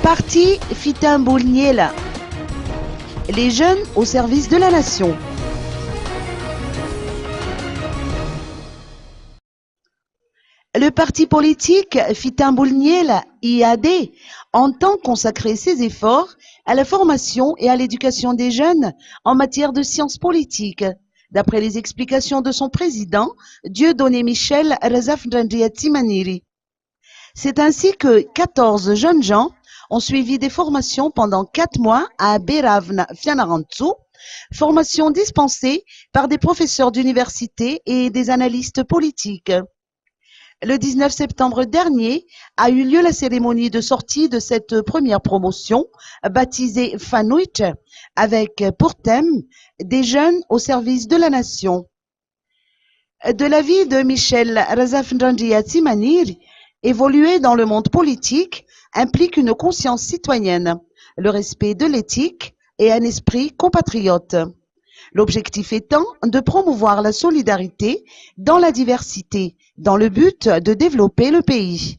Parti Fitin-Boulniel, les jeunes au service de la nation. Le parti politique Fitin-Boulniel, IAD, entend consacrer ses efforts à la formation et à l'éducation des jeunes en matière de sciences politiques, d'après les explications de son président, Dieudonné Michel Razaf-Ndrandia-Tsimaniri. C'est ainsi que 14 jeunes gens ont suivi des formations pendant 4 mois à Beravna Fianarantsu, formation dispensée par des professeurs d'université et des analystes politiques. Le 19 septembre dernier a eu lieu la cérémonie de sortie de cette première promotion, baptisée Fanuit, avec pour thème des jeunes au service de la nation. De l'avis de Michel Razaf-Ndrandia-Tsimaniri, évoluer dans le monde politique implique une conscience citoyenne, le respect de l'éthique et un esprit compatriote. L'objectif étant de promouvoir la solidarité dans la diversité, dans le but de développer le pays.